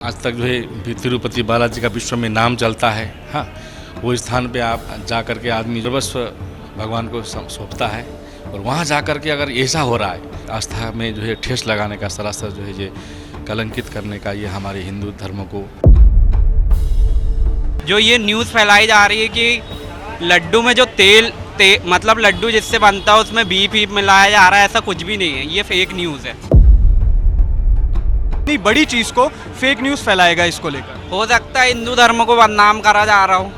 आज तक जो है तिरुपति बालाजी का विश्व में नाम चलता है। हाँ, वो स्थान पे आप जा कर के आदमी सर्वस्व भगवान को सौंपता है और वहाँ जा कर के अगर ऐसा हो रहा है, आस्था में जो है ठेस लगाने का, सरासर जो है ये कलंकित करने का, ये हमारे हिंदू धर्म को जो ये न्यूज़ फैलाई जा रही है कि लड्डू में जो मतलब लड्डू जिससे बनता है उसमें बीफ मिलाया जा रहा है, ऐसा कुछ भी नहीं है। ये फेक न्यूज़ है। इतनी बड़ी चीज को फेक न्यूज फैलाएगा, इसको लेकर हो सकता है हिंदू धर्म को बदनाम करा जा रहा हो।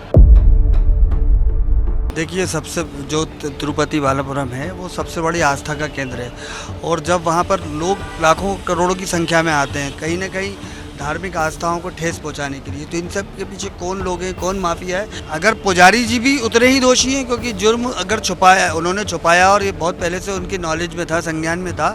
देखिए, सबसे जो तिरुपति बालापुरम है वो सबसे बड़ी आस्था का केंद्र है और जब वहाँ पर लोग लाखों करोड़ों की संख्या में आते हैं कहीं ना कहीं धार्मिक आस्थाओं को ठेस पहुँचाने के लिए, तो इन सब के पीछे कौन लोग हैं, कौन माफिया है? अगर पुजारी जी भी उतने ही दोषी हैं, क्योंकि जुर्म अगर उन्होंने छुपाया और ये बहुत पहले से उनकी नॉलेज में था, संज्ञान में था,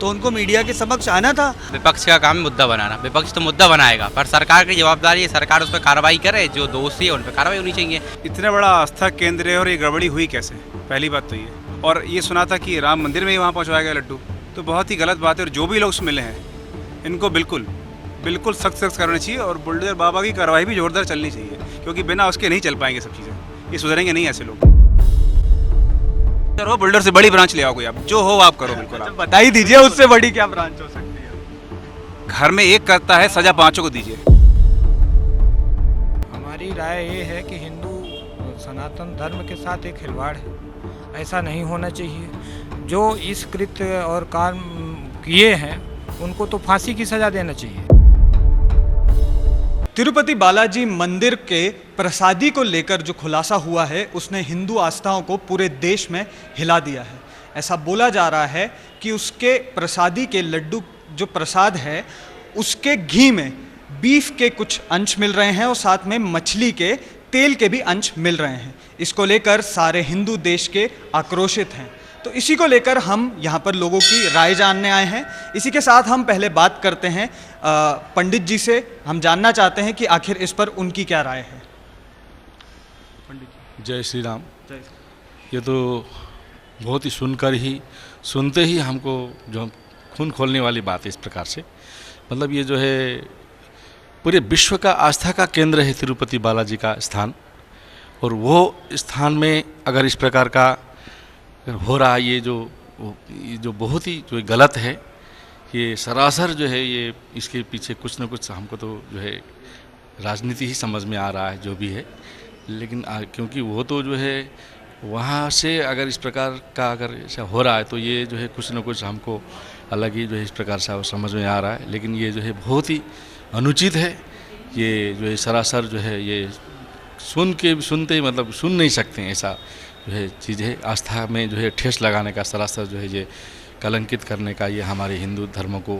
तो उनको मीडिया के समक्ष आना था। विपक्ष का काम है मुद्दा बनाना, विपक्ष तो मुद्दा बनाएगा, पर सरकार की जवाबदारी है, सरकार उस पर कार्रवाई करे, जो दोषी है उन पर कार्रवाई होनी चाहिए। इतना बड़ा आस्था केंद्र है और ये गड़बड़ी हुई कैसे? पहली बात तो ये, और ये सुना था कि राम मंदिर में ही वहाँ पहुँचवाया गया लड्डू, तो बहुत ही गलत बात है। और जो भी लोग उसमें मिले हैं इनको बिल्कुल सख्त करना चाहिए और बुलडोजर बाबा की कार्रवाई भी जोरदार चलनी चाहिए, क्योंकि बिना उसके नहीं चल पाएंगे सब चीज़ें, ये सुधरेंगे नहीं ऐसे लोग। चलो बुलडोजर से बड़ी ब्रांच ले आओ कोई, आप जो हो आप करो, बिल्कुल आप बता ही दीजिए उससे बड़ी क्या ब्रांच हो सकती है। घर में एक करता है, सजा पांचों को दीजिए। हमारी राय ये है कि हिंदू सनातन धर्म के साथ एक खिलवाड़ है, ऐसा नहीं होना चाहिए। जो इस कृत्य और काम किए हैं उनको तो फांसी की सजा देना चाहिए। तिरुपति बालाजी मंदिर के प्रसादी को लेकर जो खुलासा हुआ है उसने हिंदू आस्थाओं को पूरे देश में हिला दिया है। ऐसा बोला जा रहा है कि उसके प्रसादी के लड्डू जो प्रसाद है उसके घी में बीफ के कुछ अंश मिल रहे हैं और साथ में मछली के तेल के भी अंश मिल रहे हैं। इसको लेकर सारे हिंदू देश के आक्रोशित हैं। तो इसी को लेकर हम यहाँ पर लोगों की राय जानने आए हैं। इसी के साथ हम पहले बात करते हैं पंडित जी से। हम जानना चाहते हैं कि आखिर इस पर उनकी क्या राय है। पंडित जय श्री राम। ये तो बहुत ही सुनते ही हमको जो खून खोलने वाली बात है। इस प्रकार से मतलब ये जो है पूरे विश्व का आस्था का केंद्र है तिरुपति बालाजी का स्थान, और वो स्थान में अगर इस प्रकार का हो रहा है, ये जो बहुत ही जो गलत है, ये सरासर जो है ये इसके पीछे कुछ न कुछ हमको तो जो है राजनीति ही समझ में आ रहा है जो भी है। लेकिन क्योंकि वो तो जो है वहाँ से अगर इस प्रकार का अगर ऐसा हो रहा है तो ये जो है कुछ न कुछ हमको अलग ही जो है इस प्रकार से समझ में आ रहा है। लेकिन ये जो है बहुत ही अनुचित है। ये जो है सरासर जो है ये सुनते ही मतलब सुन नहीं सकते हैं, ऐसा जो है चीज़ है। आस्था में जो है ठेस लगाने का, सरासर जो है ये कलंकित करने का, ये हमारे हिंदू धर्म को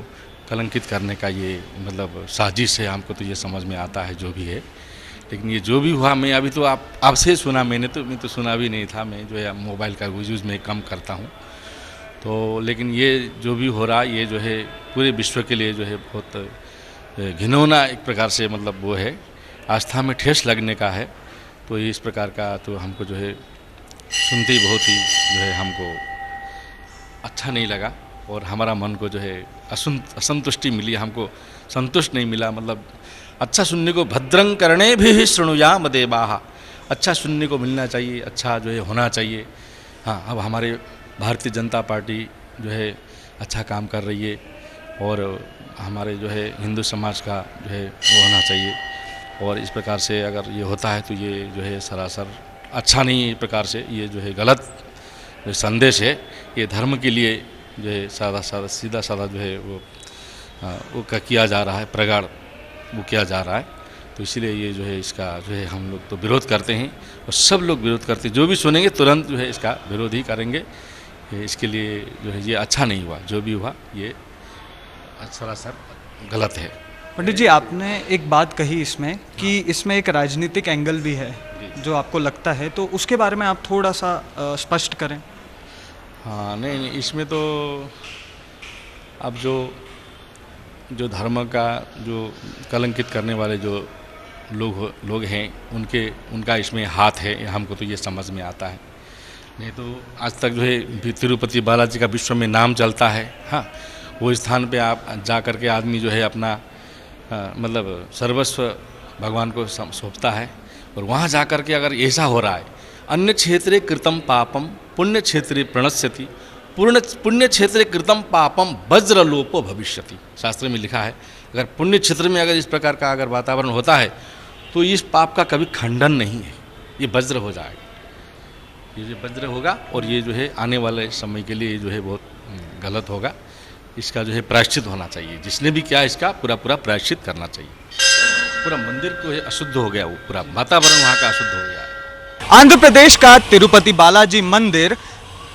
कलंकित करने का ये मतलब साजिश है। हमको तो ये समझ में आता है जो भी है। लेकिन ये जो भी हुआ, मैं अभी तो आपसे सुना, मैं तो सुना भी नहीं था। मैं जो है मोबाइल का यूज़ में कम करता हूँ तो। लेकिन ये जो भी हो रहा ये जो है पूरे विश्व के लिए जो है बहुत घिनौना एक प्रकार से मतलब वो है, आस्था में ठेस लगने का है। तो इस प्रकार का तो हमको जो है सुनते ही बहुत ही जो है हमको अच्छा नहीं लगा और हमारा मन को जो है असंतुष्टि मिली, हमको संतुष्ट नहीं मिला। मतलब अच्छा सुनने को भद्रं करणे भी शृणुयाम देवाः, अच्छा सुनने को मिलना चाहिए, अच्छा जो है होना चाहिए। हाँ, अब हमारे भारतीय जनता पार्टी जो है अच्छा काम कर रही है और हमारे जो है हिंदू समाज का जो है वो होना चाहिए। और इस प्रकार से अगर ये होता है तो ये जो है सरासर अच्छा नहीं है। इस प्रकार से ये जो है गलत जो संदेश है, ये धर्म के लिए जो है सीधा साधा जो है वो किया जा रहा है, प्रगाढ़ वो किया जा रहा है। तो इसीलिए ये जो है इसका जो है हम लोग तो विरोध करते हैं और सब लोग विरोध करते हैं। जो भी सुनेंगे तुरंत जो है इसका विरोध ही करेंगे। इसके लिए जो है ये अच्छा नहीं हुआ, जो भी हुआ ये सरासर गलत है। पंडित जी, आपने एक बात कही इसमें कि इसमें एक राजनीतिक एंगल भी है जो आपको लगता है, तो उसके बारे में आप थोड़ा सा स्पष्ट करें। हाँ, नहीं इसमें तो अब जो धर्म का जो कलंकित करने वाले जो लोग हैं उनका इसमें हाथ है, हमको तो ये समझ में आता है। नहीं तो आज तक जो है तिरुपति बालाजी का विश्व में नाम चलता है। हाँ, वो स्थान पे आप जा कर के आदमी जो है अपना मतलब सर्वस्व भगवान को सौंपता है। और वहाँ जा कर के अगर ऐसा हो रहा है, अन्य क्षेत्रे कृतम पापम पुण्य क्षेत्रे प्रणश्यति, पुण्य क्षेत्रे कृतम पापम वज्रलोपो भविष्यति, शास्त्र में लिखा है। अगर पुण्य क्षेत्र में अगर इस प्रकार का अगर वातावरण होता है तो इस पाप का कभी खंडन नहीं है, ये वज्र हो जाएगा, ये जो वज्र होगा और ये जो है आने वाले समय के लिए जो है बहुत गलत होगा। इसका जो है प्रायश्चित होना चाहिए, जिसने भी किया इसका पूरा प्रायश्चित करना चाहिए। पूरा मंदिर को अशुद्ध हो गया, वो पूरा वातावरण वहाँ का अशुद्ध हो गया है। आंध्र प्रदेश का तिरुपति बालाजी मंदिर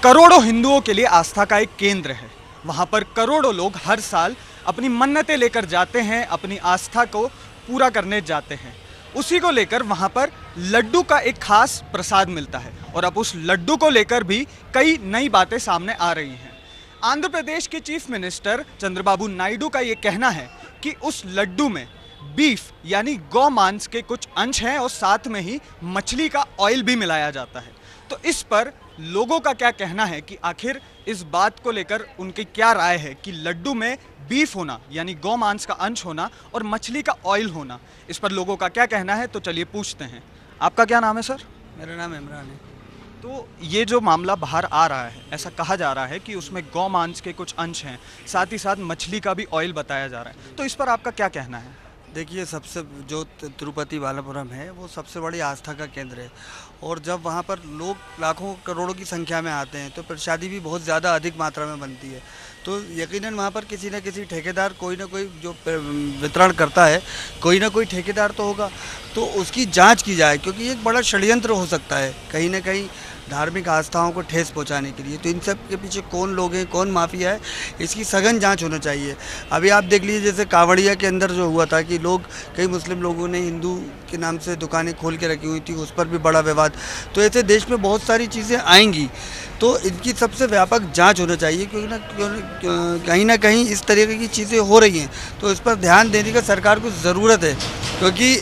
करोड़ों हिंदुओं के लिए आस्था का एक केंद्र है। वहाँ पर करोड़ों लोग हर साल अपनी मन्नतें लेकर जाते हैं, अपनी आस्था को पूरा करने जाते हैं। उसी को लेकर वहाँ पर लड्डू का एक खास प्रसाद मिलता है और अब उस लड्डू को लेकर भी कई नई बातें सामने आ रही हैं। आंध्र प्रदेश के चीफ मिनिस्टर चंद्रबाबू नायडू का ये कहना है कि उस लड्डू में बीफ यानी गौ मांस के कुछ अंश हैं और साथ में ही मछली का ऑयल भी मिलाया जाता है। तो इस पर लोगों का क्या कहना है कि आखिर इस बात को लेकर उनकी क्या राय है कि लड्डू में बीफ होना यानी गौ मांस का अंश होना और मछली का ऑयल होना, इस पर लोगों का क्या कहना है, तो चलिए पूछते हैं। आपका क्या नाम है सर? मेरा नाम इमरान है। तो ये जो मामला बाहर आ रहा है, ऐसा कहा जा रहा है कि उसमें गौ मांस के कुछ अंश हैं, साथ ही साथ मछली का भी ऑयल बताया जा रहा है, तो इस पर आपका क्या कहना है? देखिए, सबसे जो तिरुपति बालापुरम है वो सबसे बड़ी आस्था का केंद्र है और जब वहाँ पर लोग लाखों करोड़ों की संख्या में आते हैं तो प्रसादी भी बहुत ज़्यादा अधिक मात्रा में बनती है। तो यकीनन वहाँ पर किसी न किसी ठेकेदार, कोई ना कोई जो वितरण करता है, कोई ना कोई ठेकेदार तो होगा, तो उसकी जांच की जाए, क्योंकि ये एक बड़ा षड्यंत्र हो सकता है कहीं ना कहीं धार्मिक आस्थाओं को ठेस पहुंचाने के लिए। तो इन सब के पीछे कौन लोग हैं, कौन माफिया है, इसकी सघन जांच होना चाहिए। अभी आप देख लीजिए, जैसे कांवड़िया के अंदर जो हुआ था कि लोग, कई मुस्लिम लोगों ने हिंदू के नाम से दुकानें खोल के रखी हुई थी, उस पर भी बड़ा विवाद। तो ऐसे देश में बहुत सारी चीज़ें आएंगी, तो इनकी सबसे व्यापक जांच होना चाहिए, क्योंकि कहीं ना कहीं इस तरीके की चीज़ें हो रही हैं, तो इस पर ध्यान देने का सरकार को ज़रूरत है। क्योंकि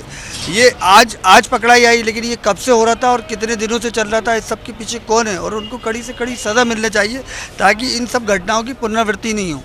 ये आज पकड़ाई आई, लेकिन ये कब से हो रहा था और कितने दिनों से चल रहा था, इस सब के पीछे कौन है, और उनको कड़ी से कड़ी सज़ा मिलनी चाहिए ताकि इन सब घटनाओं की पुनरावृत्ति नहीं हो।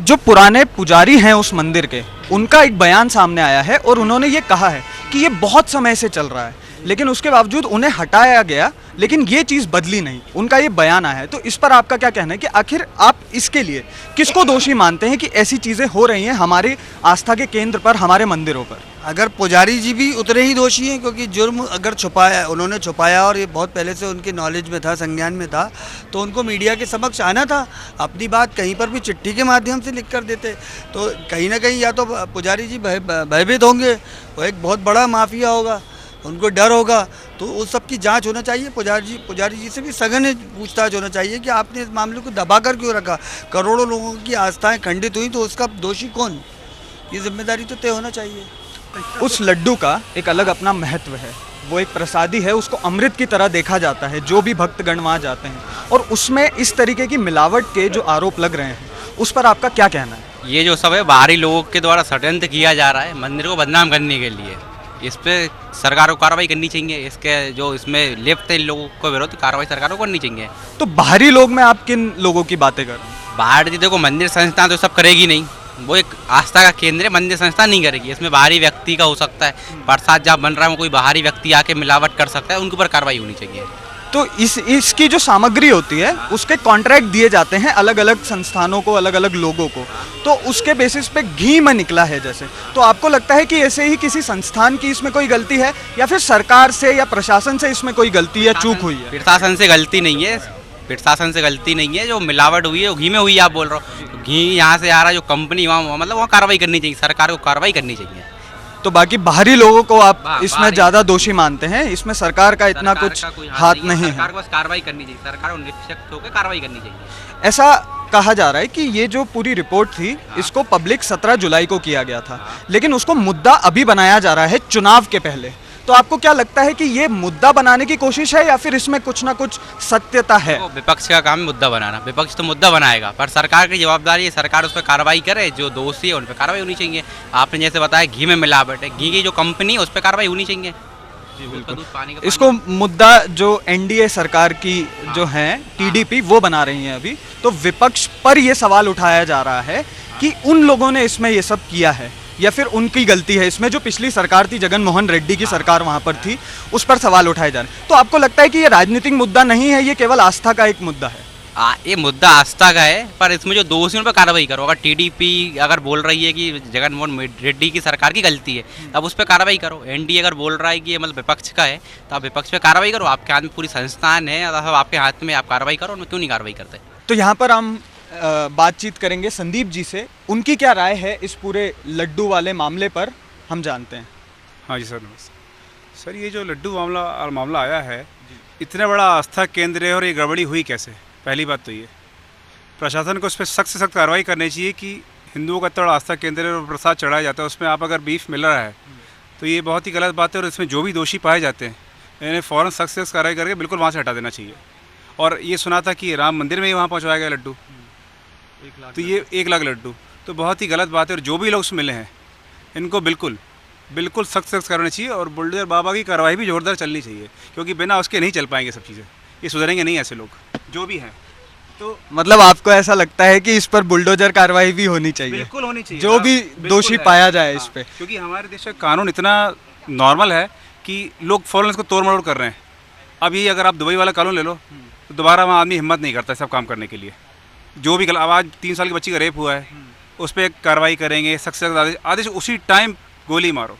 जो पुराने पुजारी हैं उस मंदिर के, उनका एक बयान सामने आया है और उन्होंने ये कहा है कि ये बहुत समय से चल रहा है, लेकिन उसके बावजूद उन्हें हटाया गया, लेकिन ये चीज़ बदली नहीं। उनका ये बयान आया है। तो इस पर आपका क्या कहना है कि आखिर आप इसके लिए किसको दोषी मानते हैं कि ऐसी चीज़ें हो रही हैं हमारी आस्था के केंद्र पर, हमारे मंदिरों पर? अगर पुजारी जी भी उतने ही दोषी हैं, क्योंकि जुर्म अगर उन्होंने छुपाया और ये बहुत पहले से उनके नॉलेज में था, संज्ञान में था, तो उनको मीडिया के समक्ष आना था, अपनी बात कहीं पर भी चिट्ठी के माध्यम से लिख कर देते। तो कहीं ना कहीं या तो पुजारी जी भयभीत होंगे, वो एक बहुत बड़ा माफिया होगा, उनको डर होगा, तो उस सब की जांच होना चाहिए। पुजारी जी से भी सघन पूछताछ होना चाहिए कि आपने इस मामले को दबा कर क्यों रखा, करोड़ों लोगों की आस्थाएं खंडित हुई, तो उसका दोषी कौन, ये जिम्मेदारी तो तय होना चाहिए। उस लड्डू का एक अलग अपना महत्व है, वो एक प्रसादी है, उसको अमृत की तरह देखा जाता है जो भी भक्तगण वहाँ जाते हैं, और उसमें इस तरीके की मिलावट के जो आरोप लग रहे हैं, उस पर आपका क्या कहना है? ये जो सब है बाहरी लोगों के द्वारा षड्यंत्र किया जा रहा है मंदिर को बदनाम करने के लिए, इस पे सरकार को कार्रवाई करनी चाहिए। इसके जो इसमें लिप्त इन लोगों को विरोध कार्रवाई सरकार को करनी चाहिए। तो बाहरी लोग में आप किन लोगों की बातें कर रहे हैं? बाहर जी देखो, मंदिर संस्था तो सब करेगी नहीं, वो एक आस्था का केंद्र है, मंदिर संस्था नहीं करेगी। इसमें बाहरी व्यक्ति का हो सकता है, प्रसाद जहाँ बन रहा है वो कोई बाहरी व्यक्ति आके मिलावट कर सकता है, उनके ऊपर कार्रवाई होनी चाहिए। तो इसकी जो सामग्री होती है उसके कॉन्ट्रैक्ट दिए जाते हैं अलग अलग संस्थानों को, अलग अलग लोगों को, तो उसके बेसिस पे घी में निकला है जैसे, तो आपको लगता है कि ऐसे ही किसी संस्थान की इसमें कोई गलती है या फिर सरकार से या प्रशासन से इसमें कोई गलती या चूक हुई है? प्रशासन से गलती नहीं है, प्रशासन से गलती नहीं है, जो मिलावट हुई है वो घी में हुई है। आप बोल रहे हो घी यहाँ से आ रहा है, जो कंपनी वहाँ, मतलब वहाँ कार्रवाई करनी चाहिए, सरकार को कार्रवाई करनी चाहिए। तो बाकी बाहरी लोगों को आप इसमें ज्यादा दोषी मानते हैं, इसमें सरकार का इतना कुछ हाथ नहीं है? सरकार को बस कार्रवाई करनी चाहिए, सरकार को निष्पक्ष होकर कार्रवाई करनी चाहिए। ऐसा कहा जा रहा है कि ये जो पूरी रिपोर्ट थी इसको पब्लिक 17 जुलाई को किया गया था, लेकिन उसको मुद्दा अभी बनाया जा रहा है चुनाव के पहले। तो आपको क्या लगता है कि ये मुद्दा बनाने की कोशिश है या फिर इसमें कुछ ना कुछ सत्यता है? तो विपक्ष का काम है मुद्दा बनाना, विपक्ष तो मुद्दा बनाएगा, पर सरकार की जवाबदारी है, सरकार उस पर कार्रवाई करे, जो दोषी है उन पर कार्रवाई होनी चाहिए। आपने जैसे बताया घी में मिलावट है, घी की जो कंपनी है उस पर कार्रवाई होनी चाहिए। इसको मुद्दा जो एनडीए सरकार की जो है टीडीपी वो बना रही है अभी, तो विपक्ष पर ये सवाल उठाया जा रहा है कि उन लोगों ने इसमें ये सब किया है या फिर उनकी गलती है इसमें, जो पिछली सरकार थी जगन मोहन रेड्डी की सरकार वहाँ पर थी, उस पर सवाल उठाए जा रहे हैं। तो आपको लगता है कि ये राजनीतिक मुद्दा नहीं है, ये केवल आस्था का एक मुद्दा है? ये मुद्दा आस्था का है, पर इसमें जो दोषी हैं उन पर कार्रवाई करो। अगर टीडीपी अगर बोल रही है कि जगन मोहन रेड्डी की सरकार की गलती है, तब उस पर कार्रवाई करो। एनडीए अगर बोल रहा है कि ये मतलब विपक्ष का है, तो आप विपक्ष पे कार्रवाई करो। आपके हाथ में पूरी संस्थान है, आपके हाथ में, आप कार्रवाई करो। उनमें क्यों नहीं कार्रवाई करते? तो यहाँ पर हम बातचीत करेंगे संदीप जी से, उनकी क्या राय है इस पूरे लड्डू वाले मामले पर, हम जानते हैं। हाँ जी सर, नमस्ते सर। ये जो लड्डू मामला आया है, इतना बड़ा आस्था केंद्र है और ये गड़बड़ी हुई कैसे? पहली बात तो ये प्रशासन को उस पर सख्त से सख्त कार्रवाई करनी चाहिए कि हिंदुओं का इतना बड़ा आस्था केंद्र है और प्रसाद चढ़ाया जाता है, उसमें आप अगर बीफ मिल रहा है तो ये बहुत ही गलत बात है। और इसमें जो भी दोषी पाए जाते हैं इन्हें फ़ौरन सख्त से सख्त कार्रवाई करके बिल्कुल वहाँ से हटा देना चाहिए। और ये सुना था कि राम मंदिर में ही वहाँ पहुँचवाया गया लड्डू, तो ये 1 लाख लड्डू तो बहुत ही गलत बात है। और जो भी लोग उसमें मिले हैं इनको बिल्कुल सख्त सख्त करना चाहिए और बुलडोजर बाबा की कार्रवाई भी जोरदार चलनी चाहिए, क्योंकि बिना उसके नहीं चल पाएंगे सब चीज़ें, ये सुधरेंगे नहीं ऐसे लोग जो भी हैं। तो मतलब आपको ऐसा लगता है कि इस पर बुलडोजर कार्रवाई भी होनी चाहिए? बिल्कुल होनी चाहिए, जो भी दोषी पाया जाए इस पे, क्योंकि हमारे देश का कानून इतना नॉर्मल है कि लोग फ़ौरन इसको तोड़ मरोड़ कर रहे हैं। अब ये अगर आप दुबई वाला कानून ले लो तो दोबारा वहाँ आदमी हिम्मत नहीं करता सब काम करने के लिए। जो भी अब आज 3 साल की बच्ची का रेप हुआ है, उस पर कार्रवाई करेंगे, सख्त से सख्त आदेश, उसी टाइम गोली मारो,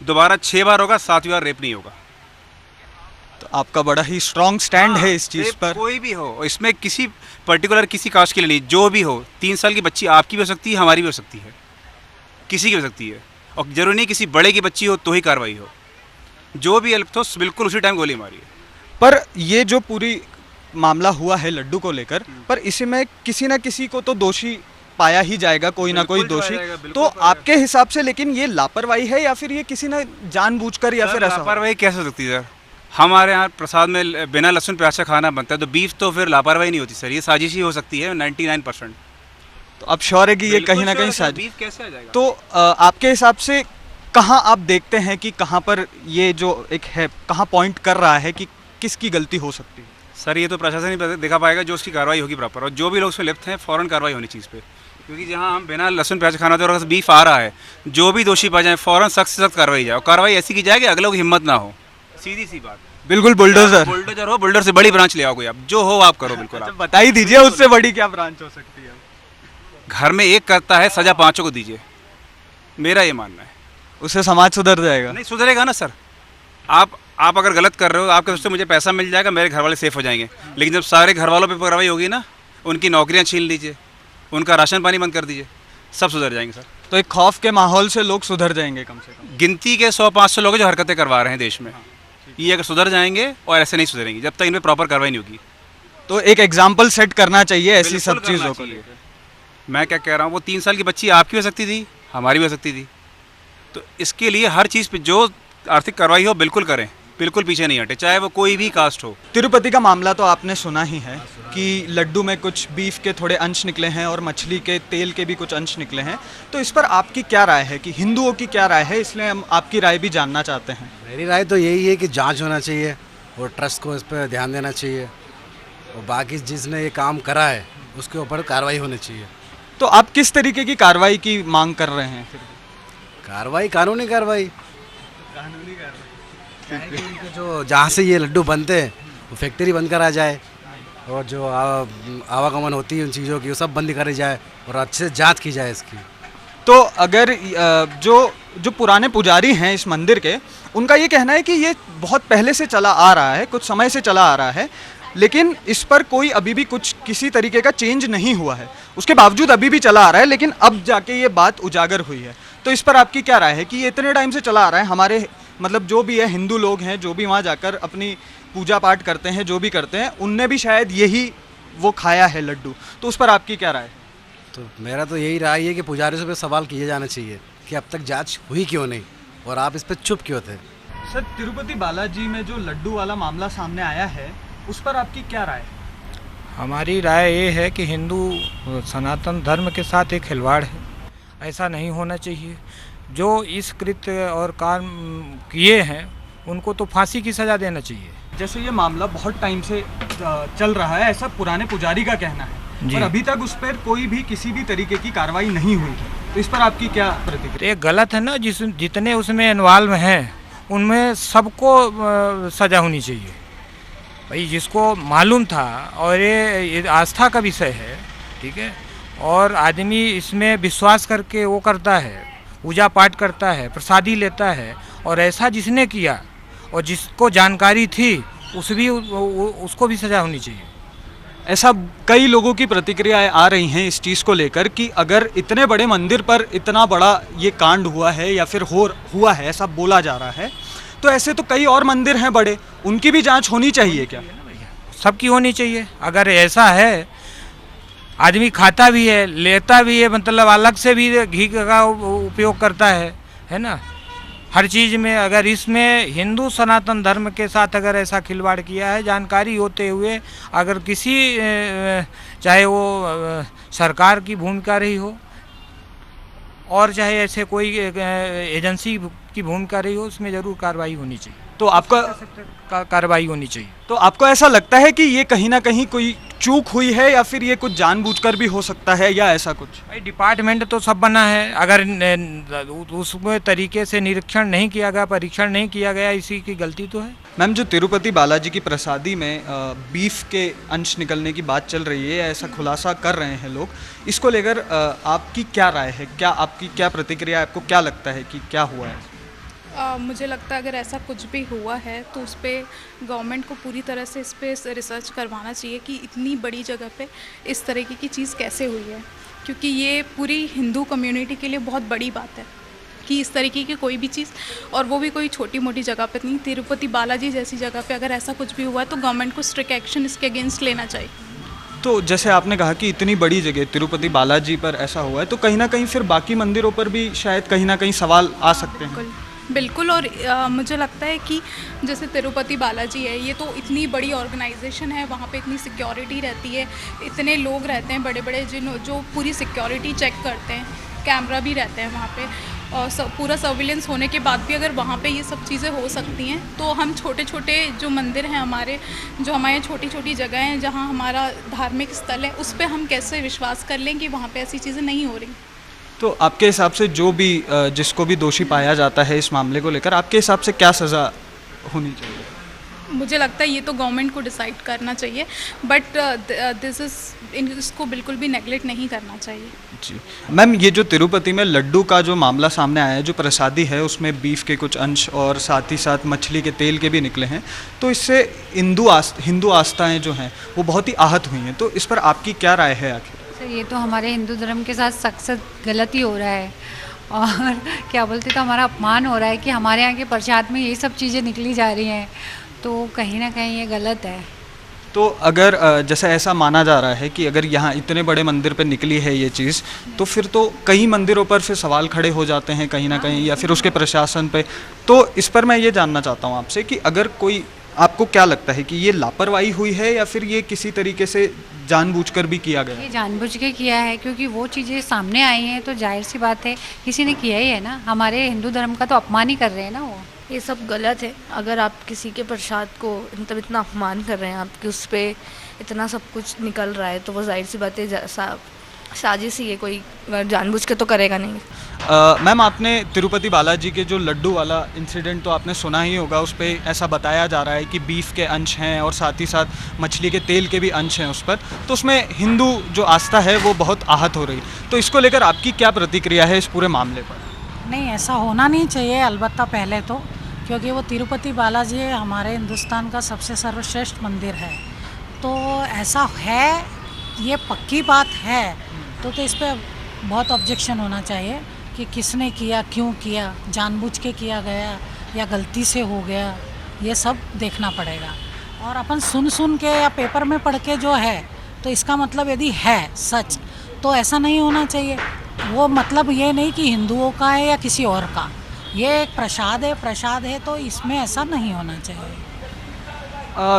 दोबारा 6 बार होगा, 7वीं बार रेप नहीं होगा। तो आपका बड़ा ही स्ट्रॉन्ग स्टैंड है इस चीज़ पर। कोई भी हो, इसमें किसी पर्टिकुलर किसी कास्ट के लिए नहीं, जो भी हो, 3 साल की बच्ची आपकी भी हो सकती है, हमारी भी हो सकती है, किसी की हो सकती है, और जरूरी नहीं किसी बड़े की बच्ची हो तो ही कार्रवाई हो। जो भी हेल्प हो बिल्कुल उसी टाइम गोली मारिए। पर ये जो पूरी मामला हुआ है लड्डू को लेकर, पर इसमें किसी ना किसी को तो दोषी पाया ही जाएगा, कोई ना कोई दोषी। तो आपके हिसाब से लेकिन ये लापरवाही है या फिर ये किसी ने जानबूझकर या फिर ऐसा? लापरवाही कैसे हो सकती है सर? हमारे यहाँ प्रसाद में बिना लहसुन प्याज का खाना बनता है, तो बीफ तो फिर लापरवाही नहीं होती सर, ये साजिश ही हो सकती है 99%। तो अब श्योर है कि ये कहीं ना कहीं साजिश? बीफ कैसे आ जाएगा? तो आपके हिसाब से कहाँ आप देखते हैं कि कहाँ पर ये जो एक है, कहाँ पॉइंट कर रहा है कि किसकी गलती हो सकती है? सर ये तो प्रशासन ही दिखा पाएगा, जो उसकी कार्रवाई होगी प्रॉपर, और जो भी लोग उसमें लिप्त हैं फ़ौरन कार्रवाई होनी चीज़ पे। क्योंकि जहाँ हम बिना लहसुन प्याज खाना थे और अगर बीफ आ रहा है, जो भी दोषी पा जाए फ़ौरन सख्त से सख्त कार्रवाई जाए, और कार्रवाई ऐसी की जाए कि अगले लोग हिम्मत ना हो। सीधी सी बात, बिल्कुल बुलडोजर हो, बुलडोजर से बड़ी ब्रांच ले आओगे आप, जो हो आप करो बिल्कुल। आप बता ही दीजिए उससे बड़ी क्या ब्रांच हो सकती है? घर में एक करता है, सजा 5 को दीजिए, मेरा ये मानना है। उससे समाज सुधर जाएगा? नहीं सुधरेगा ना सर। आप अगर गलत कर रहे हो, आपके उससे मुझे पैसा मिल जाएगा, मेरे घर वाले सेफ हो जाएंगे, लेकिन जब सारे घर वालों पे कार्रवाई होगी ना, उनकी नौकरियां छीन लीजिए, उनका राशन पानी बंद कर दीजिए, सब सुधर जाएंगे सर। तो एक खौफ के माहौल से लोग सुधर जाएंगे कम से कम? गिनती के 100-500 लोग जो हरकतें करवा रहे हैं देश में, ये अगर सुधर जाएंगे, और ऐसे नहीं सुधरेंगे जब तक इनमें प्रॉपर कार्रवाई नहीं होगी। तो एक एग्जाम्पल सेट करना चाहिए ऐसी सब बिल्कुल चीज़ों करना को। चाहिए। मैं क्या कह रहा हूँ, वो 3 साल की बच्ची आपकी हो सकती थी, हमारी भी हो सकती थी, तो इसके लिए हर चीज़ पे जो आर्थिक कार्रवाई हो बिल्कुल करें, बिल्कुल पीछे नहीं हटे, चाहे वो कोई भी कास्ट हो। तिरुपति का मामला तो आपने सुना ही है कि लड्डू में कुछ बीफ के थोड़े अंश निकले हैं और मछली के तेल के भी कुछ अंश निकले हैं। तो इस पर आपकी क्या राय है, कि हिंदुओं की क्या राय है, इसलिए हम आपकी राय भी जानना चाहते हैं। मेरी राय तो यही है कि जांच होना चाहिए और ट्रस्ट को इस पर ध्यान देना चाहिए, और बाकी जिसने ये काम करा है उसके ऊपर कार्रवाई होनी चाहिए। तो आप किस तरीके की कार्रवाई की मांग कर रहे हैं? कार्रवाई कानूनी कार्रवाई, जो जहाँ से ये लड्डू बनते हैं वो फैक्ट्री बंद करा जाए, और जो आवागमन होती है उन चीज़ों की वो सब बंद करी जाए, और अच्छे से जांच की जाए इसकी। तो अगर जो पुराने पुजारी हैं इस मंदिर के, उनका ये कहना है कि ये बहुत पहले से चला आ रहा है, कुछ समय से चला आ रहा है, लेकिन इस पर कोई अभी भी कुछ किसी तरीके का चेंज नहीं हुआ है, उसके बावजूद अभी भी चला आ रहा है, लेकिन अब जाके ये बात उजागर हुई है। तो इस पर आपकी क्या राय है कि ये इतने टाइम से चला आ रहा है, हमारे मतलब जो भी है हिंदू लोग हैं, जो भी वहाँ जाकर अपनी पूजा पाठ करते हैं, जो भी करते हैं, उनने भी शायद यही वो खाया है लड्डू, तो उस पर आपकी क्या राय है? तो मेरा तो यही राय है कि पुजारियों से सवाल किए जाने चाहिए कि अब तक जांच हुई क्यों नहीं, और आप इस पर चुप क्यों थे। सर, तिरुपति बालाजी में जो लड्डू वाला मामला सामने आया है, उस पर आपकी क्या राय है? हमारी राय ये है कि हिंदू सनातन धर्म के साथ एक खिलवाड़ है, ऐसा नहीं होना चाहिए। जो इस कृत्य और काम किए हैं उनको तो फांसी की सज़ा देना चाहिए। जैसे ये मामला बहुत टाइम से चल रहा है, ऐसा पुराने पुजारी का कहना है, जी। और अभी तक उस पर कोई भी किसी भी तरीके की कार्रवाई नहीं हुई है, तो इस पर आपकी क्या प्रतिक्रिया? तो ये गलत है ना, जितने उसमें इन्वॉल्व हैं उनमें सबको सज़ा होनी चाहिए भाई, जिसको मालूम था। और ये आस्था का विषय है, ठीक है, और आदमी इसमें विश्वास करके वो करता है, पूजा पाठ करता है, प्रसादी लेता है, और ऐसा जिसने किया और जिसको जानकारी थी उसको भी सज़ा होनी चाहिए। ऐसा कई लोगों की प्रतिक्रियाएं आ रही हैं इस चीज़ को लेकर कि अगर इतने बड़े मंदिर पर इतना बड़ा ये कांड हुआ है या फिर हुआ है, ऐसा बोला जा रहा है, तो ऐसे तो कई और मंदिर हैं बड़े, उनकी भी जांच होनी चाहिए क्या? सबकी होनी चाहिए। अगर ऐसा है, आदमी खाता भी है, लेता भी है, मतलब अलग से भी घी का उपयोग करता है ना, हर चीज़ में। अगर इसमें हिंदू सनातन धर्म के साथ अगर ऐसा खिलवाड़ किया है, जानकारी होते हुए, अगर किसी चाहे वो सरकार की भूमिका रही हो और चाहे ऐसे कोई एजेंसी की भूमिका रही हो, उसमें ज़रूर कार्रवाई होनी चाहिए। तो आपका कार्रवाई होनी चाहिए। तो आपको ऐसा लगता है कि ये कहीं ना कहीं कोई चूक हुई है या फिर ये कुछ जानबूझकर भी हो सकता है या ऐसा कुछ? भाई डिपार्टमेंट तो सब बना है, अगर उसमें तरीके से निरीक्षण नहीं किया गया, परीक्षण नहीं किया गया, इसी की गलती तो है। मैम, जो तिरुपति बालाजी की प्रसादी में बीफ के अंश निकलने की बात चल रही है, ऐसा खुलासा कर रहे हैं लोग, इसको लेकर आपकी क्या राय है? क्या आपकी क्या प्रतिक्रिया है? आपको क्या लगता है कि क्या हुआ है? मुझे लगता है अगर ऐसा कुछ भी हुआ है तो उस पर गवर्नमेंट को पूरी तरह से इस पर रिसर्च करवाना चाहिए कि इतनी बड़ी जगह पे इस तरीके की चीज़ कैसे हुई है, क्योंकि ये पूरी हिंदू कम्युनिटी के लिए बहुत बड़ी बात है कि इस तरीके की कोई भी चीज़, और वो भी कोई छोटी मोटी जगह पे नहीं, तिरुपति बालाजी जैसी जगह पे अगर ऐसा कुछ भी हुआ है तो गवर्नमेंट को स्ट्रिक्ट एक्शन इसके अगेंस्ट लेना चाहिए। तो जैसे आपने कहा कि इतनी बड़ी जगह तिरुपति बालाजी पर ऐसा हुआ है, तो कहीं ना कहीं फिर बाकी मंदिरों पर भी शायद कहीं ना कहीं सवाल आ सकते हैं। बिल्कुल। और मुझे लगता है कि जैसे तिरुपति बालाजी है, ये तो इतनी बड़ी ऑर्गेनाइजेशन है, वहाँ पे इतनी सिक्योरिटी रहती है, इतने लोग रहते हैं बड़े बड़े जो पूरी सिक्योरिटी चेक करते हैं, कैमरा भी रहते हैं वहाँ पे, और पूरा सर्विलेंस होने के बाद भी अगर वहाँ पे ये सब चीज़ें हो सकती हैं, तो हम छोटे छोटे जो मंदिर हैं हमारे, जो हमारे छोटी छोटी जगह हैं जहाँ हमारा धार्मिक स्थल है, उस पर हम कैसे विश्वास कर लें कि वहाँ पे ऐसी चीज़ें नहीं हो रही। तो आपके हिसाब से जो भी जिसको भी दोषी पाया जाता है इस मामले को लेकर, आपके हिसाब से क्या सज़ा होनी चाहिए? मुझे लगता है ये तो गवर्नमेंट को डिसाइड करना चाहिए, बट इसको बिल्कुल भी नेगलेक्ट नहीं करना चाहिए। जी मैम, ये जो तिरुपति में लड्डू का जो मामला सामने आया है, जो प्रसादी है उसमें बीफ के कुछ अंश और साथ ही साथ मछली के तेल के भी निकले हैं, तो इससे हिंदू आस्थाएँ जो हैं वो बहुत ही आहत हुई हैं, तो इस पर आपकी क्या राय है? आखिर ये तो हमारे हिंदू धर्म के साथ सख्त गलती हो रहा है, और क्या बोलते, तो हमारा अपमान हो रहा है कि हमारे यहाँ के प्रसाद में ये सब चीज़ें निकली जा रही हैं, तो कहीं ना कहीं ये गलत है। तो अगर जैसे ऐसा माना जा रहा है कि अगर यहाँ इतने बड़े मंदिर पर निकली है ये चीज़, तो फिर तो कई मंदिरों पर फिर सवाल खड़े हो जाते हैं कहीं ना कहीं, या फिर उसके प्रशासन पे। तो इस पर मैं ये जानना चाहता हूँ आपसे कि अगर कोई, आपको क्या लगता है कि ये लापरवाही हुई है या फिर ये किसी तरीके से जानबूझकर भी किया गया? ये जानबूझ के किया है, क्योंकि वो चीज़ें सामने आई हैं तो जाहिर सी बात है किसी ने किया ही है ना। हमारे हिंदू धर्म का तो अपमान ही कर रहे हैं ना वो। ये सब गलत है। अगर आप किसी के प्रसाद को मतलब इतना अपमान कर रहे हैं, आपके उस पर इतना सब कुछ निकल रहा है, तो वो जाहिर सी बात है साजिश ही है, कोई जानबूझ के तो करेगा नहीं। मैम, आपने तिरुपति बालाजी के जो लड्डू वाला इंसिडेंट तो आपने सुना ही होगा, उस पर ऐसा बताया जा रहा है कि बीफ के अंश हैं और साथ ही साथ मछली के तेल के भी अंश हैं उस पर, तो उसमें हिंदू जो आस्था है वो बहुत आहत हो रही। तो इसको लेकर आपकी क्या प्रतिक्रिया है इस पूरे मामले पर? नहीं, ऐसा होना नहीं चाहिए अलबत्ता पहले तो, क्योंकि वो तिरुपति बालाजी हमारे हिंदुस्तान का सबसे सर्वश्रेष्ठ मंदिर है, तो ऐसा है, ये पक्की बात है, तो इस पर बहुत ऑब्जेक्शन होना चाहिए कि किसने किया, क्यों किया, जानबूझ के किया गया या गलती से हो गया, ये सब देखना पड़ेगा। और अपन सुन के या पेपर में पढ़ के जो है, तो इसका मतलब यदि है सच, तो ऐसा नहीं होना चाहिए। वो मतलब ये नहीं कि हिंदुओं का है या किसी और का, ये एक प्रसाद है, तो इसमें ऐसा नहीं होना चाहिए।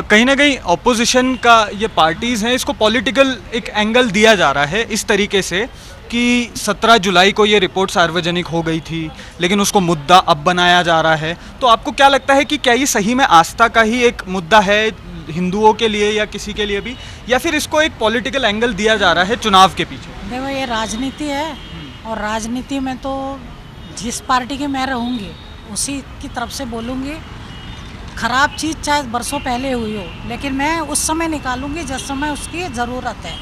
कहीं ना कहीं ऑपोजिशन का ये पार्टीज़ हैं, इसको पॉलिटिकल एक एंगल दिया जा रहा है इस तरीके से कि 17 जुलाई को ये रिपोर्ट सार्वजनिक हो गई थी, लेकिन उसको मुद्दा अब बनाया जा रहा है। तो आपको क्या लगता है कि क्या ये सही में आस्था का ही एक मुद्दा है, हिंदुओं के लिए या किसी के लिए भी, या फिर इसको एक पॉलिटिकल एंगल दिया जा रहा है चुनाव के पीछे? देखो ये राजनीति है, और राजनीति में तो जिस पार्टी की मैं रहूँगी उसी की तरफ से बोलूँगी। ख़राब चीज़ चाहे बरसों पहले हुई हो, लेकिन मैं उस समय निकालूंगी जिस समय उसकी ज़रूरत है।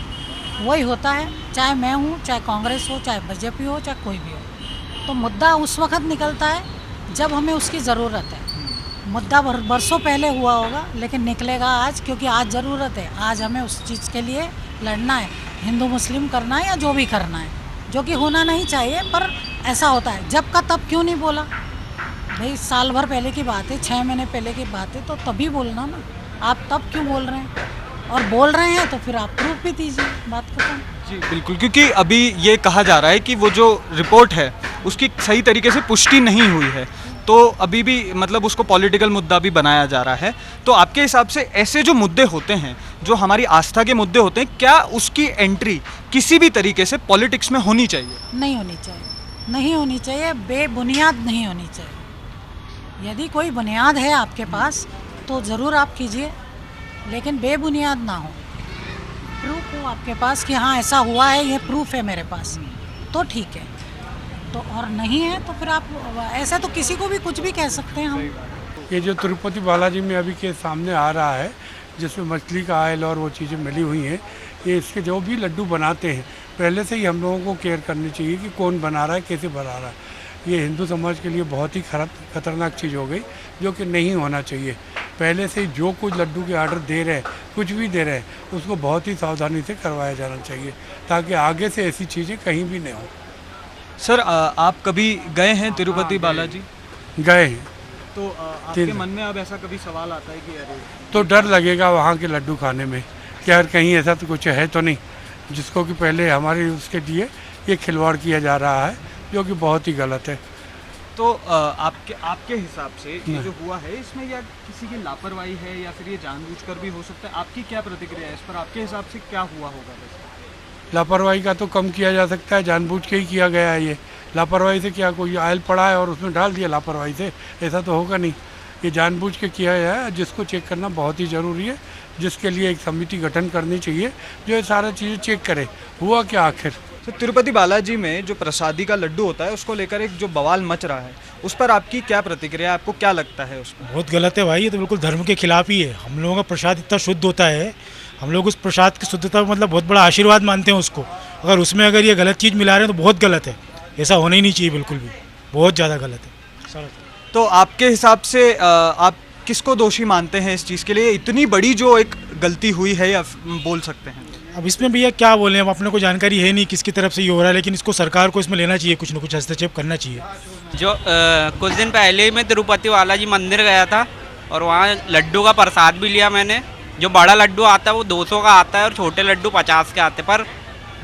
वही होता है, चाहे मैं हूँ, चाहे कांग्रेस हो, चाहे बीजेपी हो, चाहे कोई भी हो। तो मुद्दा उस वक्त निकलता है जब हमें उसकी ज़रूरत है। मुद्दा बरसों पहले हुआ होगा, लेकिन निकलेगा आज, क्योंकि आज ज़रूरत है। आज हमें उस चीज़ के लिए लड़ना है, हिंदू मुस्लिम करना है या जो भी करना है, जो कि होना नहीं चाहिए, पर ऐसा होता है। जब का तब क्यों नहीं बोला भाई? साल भर पहले की बात है, 6 महीने पहले की बात है, तो तभी बोलना ना। आप तब क्यों बोल रहे हैं? और बोल रहे हैं तो फिर आप प्रूफ भी दीजिए, बात खत्म। जी बिल्कुल, क्योंकि अभी ये कहा जा रहा है कि वो जो रिपोर्ट है उसकी सही तरीके से पुष्टि नहीं हुई है, तो अभी भी मतलब उसको पॉलिटिकल मुद्दा भी बनाया जा रहा है। तो आपके हिसाब से ऐसे जो मुद्दे होते हैं, जो हमारी आस्था के मुद्दे होते हैं, क्या उसकी एंट्री किसी भी तरीके से पॉलिटिक्स में होनी चाहिए? नहीं होनी चाहिए, नहीं होनी चाहिए, बेबुनियाद नहीं होनी चाहिए। यदि कोई बुनियाद है आपके पास तो ज़रूर आप कीजिए, लेकिन बेबुनियाद ना हो। प्रूफ हो आपके पास कि हाँ ऐसा हुआ है, ये प्रूफ है मेरे पास, तो ठीक है। तो और नहीं है तो फिर आप ऐसा तो किसी को भी कुछ भी कह सकते हैं हम। ये जो तिरुपति बालाजी में अभी के सामने आ रहा है, जिसमें मछली का आयल और वो चीज़ें मिली हुई हैं, ये इसके जो भी लड्डू बनाते हैं पहले से ही हम लोगों को केयर करनी चाहिए कि कौन बना रहा है, कैसे बना रहा है। ये हिंदू समाज के लिए बहुत ही खतरनाक चीज़ हो गई, जो कि नहीं होना चाहिए। पहले से ही जो कुछ लड्डू के ऑर्डर दे रहे हैं, कुछ भी दे रहे हैं, उसको बहुत ही सावधानी से करवाया जाना चाहिए, ताकि आगे से ऐसी चीज़ें कहीं भी नहीं हो। सर आप कभी गए हैं तिरुपति बालाजी? गए हैं। तो आपके मन में अब ऐसा कभी सवाल आता है कि अरे, तो डर लगेगा वहाँ के लड्डू खाने में कि यार कहीं ऐसा तो कुछ है तो नहीं, जिसको कि पहले हमारे उसके लिए ये खिलवाड़ किया जा रहा है, जो कि बहुत ही गलत है। तो आपके हिसाब से ये जो हुआ है, इसमें या किसी की लापरवाही है या फिर ये जानबूझकर भी हो सकता है? आपकी क्या प्रतिक्रिया है इस पर? आपके हिसाब से क्या हुआ होगा वैसे? लापरवाही का तो कम किया जा सकता है, जानबूझ के ही किया गया है। ये लापरवाही से क्या, कोई आयल पड़ा है और उसमें डाल दिया लापरवाही से, ऐसा तो होगा नहीं। ये जानबूझ के किया गया है, जिसको चेक करना बहुत ही ज़रूरी है, जिसके लिए एक समिति गठन करनी चाहिए जो ये सारा चीज़ें चेक करे हुआ क्या आखिर। तो तिरुपति बालाजी में जो प्रसादी का लड्डू होता है, उसको लेकर एक जो बवाल मच रहा है, उस पर आपकी क्या प्रतिक्रिया? आपको क्या लगता है उस पर? बहुत गलत है भाई, ये तो बिल्कुल धर्म के खिलाफ ही है। हम लोगों का प्रसाद इतना शुद्ध होता है, हम लोग उस प्रसाद की शुद्धता मतलब बहुत बड़ा आशीर्वाद मानते हैं उसको। अगर उसमें अगर ये गलत चीज़ मिला रहे हैं तो बहुत गलत है, ऐसा होना ही नहीं चाहिए, बिल्कुल भी बहुत ज़्यादा गलत है। तो आपके हिसाब से आप किसको दोषी मानते हैं इस चीज़ के लिए? इतनी बड़ी जो एक गलती हुई है, या बोल सकते हैं? अब इसमें भैया क्या बोले, अब अपने को जानकारी है नहीं किसकी तरफ से ये हो रहा है, लेकिन इसको सरकार को इसमें लेना चाहिए, कुछ ना कुछ हस्तक्षेप करना चाहिए। जो कुछ दिन पहले ही मैं तिरुपति बालाजी मंदिर गया था और वहाँ लड्डू का प्रसाद भी लिया मैंने। जो बड़ा लड्डू आता है वो 200 का आता है और छोटे लड्डू 50 के आते हैं। पर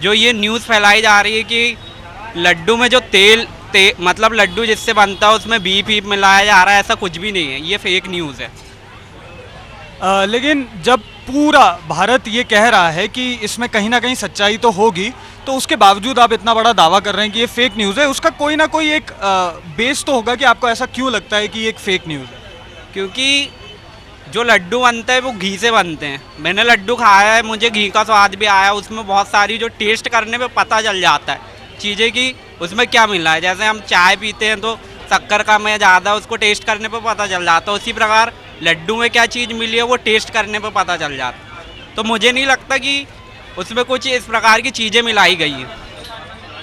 जो ये न्यूज़ फैलाई जा रही है कि लड्डू में जो तेल मतलब लड्डू जिससे बनता है उसमें बीफ मिलाया जा रहा है, ऐसा कुछ भी नहीं है, ये फेक न्यूज़ है। लेकिन जब पूरा भारत ये कह रहा है कि इसमें कहीं ना कहीं सच्चाई तो होगी, तो उसके बावजूद आप इतना बड़ा दावा कर रहे हैं कि ये फेक न्यूज़ है, उसका कोई ना कोई एक बेस तो होगा कि आपको ऐसा क्यों लगता है कि ये एक फेक न्यूज़ है? क्योंकि जो लड्डू बनते हैं वो घी से बनते हैं। मैंने लड्डू खाया है, मुझे घी का स्वाद भी आया। उसमें बहुत सारी जो टेस्ट करने पे पता चल जाता है चीज़ें कि उसमें क्या मिला है। जैसे हम चाय पीते हैं तो शक्कर का में ज़्यादा, उसको टेस्ट करने पे पता चल जाता है। उसी प्रकार लड्डू में क्या चीज़ मिली है वो टेस्ट करने पे पता चल जाता है। तो मुझे नहीं लगता कि उसमें कुछ इस प्रकार की चीज़ें मिलाई गई हैं।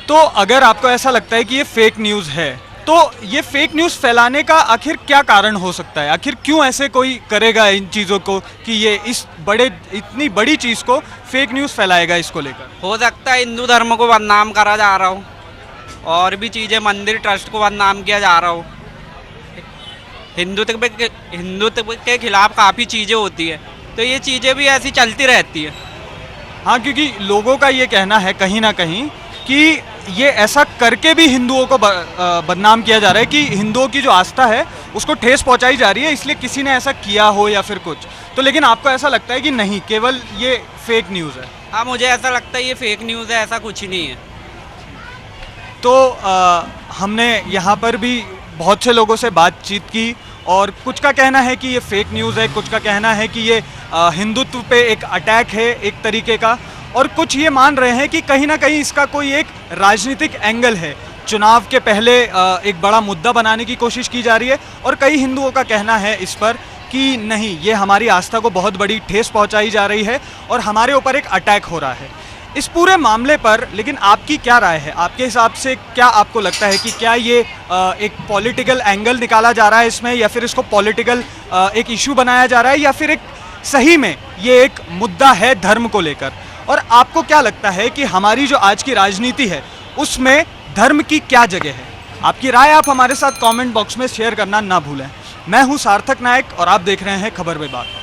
तो अगर आपको ऐसा लगता है कि ये फेक न्यूज़ है, तो ये फेक न्यूज़ फैलाने का आखिर क्या कारण हो सकता है? आखिर क्यों ऐसे कोई करेगा इन चीज़ों को कि ये इतनी बड़ी चीज़ को फेक न्यूज़ फैलाएगा? इसको लेकर हो सकता है हिंदू धर्म को बदनाम करा जा रहा हो, और भी चीज़ें, मंदिर ट्रस्ट को बदनाम किया जा रहा हो। हिंदुत्व के खिलाफ काफ़ी चीज़ें होती है, तो ये चीज़ें भी ऐसी चलती रहती है। हाँ, क्योंकि लोगों का ये कहना है कहीं ना कहीं कि ये ऐसा करके भी हिंदुओं को बदनाम किया जा रहा है, कि हिंदुओं की जो आस्था है उसको ठेस पहुंचाई जा रही है, इसलिए किसी ने ऐसा किया हो या फिर कुछ। तो लेकिन आपको ऐसा लगता है कि नहीं, केवल ये फेक न्यूज़ है? हाँ, मुझे ऐसा लगता है ये फेक न्यूज़ है, ऐसा कुछ ही नहीं है। तो हमने यहाँ पर भी बहुत से लोगों से बातचीत की, और कुछ का कहना है कि ये फेक न्यूज़ है, कुछ का कहना है कि ये हिंदुत्व पे एक अटैक है एक तरीके का, और कुछ ये मान रहे हैं कि कहीं ना कहीं इसका कोई एक राजनीतिक एंगल है, चुनाव के पहले एक बड़ा मुद्दा बनाने की कोशिश की जा रही है। और कई हिंदुओं का कहना है इस पर कि नहीं, ये हमारी आस्था को बहुत बड़ी ठेस पहुंचाई जा रही है और हमारे ऊपर एक अटैक हो रहा है इस पूरे मामले पर। लेकिन आपकी क्या राय है? आपके हिसाब से क्या आपको लगता है कि क्या ये एक पॉलिटिकल एंगल निकाला जा रहा है इसमें, या फिर इसको पॉलिटिकल एक इशू बनाया जा रहा है, या फिर एक सही में ये एक मुद्दा है धर्म को लेकर? और आपको क्या लगता है कि हमारी जो आज की राजनीति है उसमें धर्म की क्या जगह है? आपकी राय आप हमारे साथ कमेंट बॉक्स में शेयर करना ना भूलें। मैं हूं सार्थक नायक और आप देख रहे हैं खबर विभाग।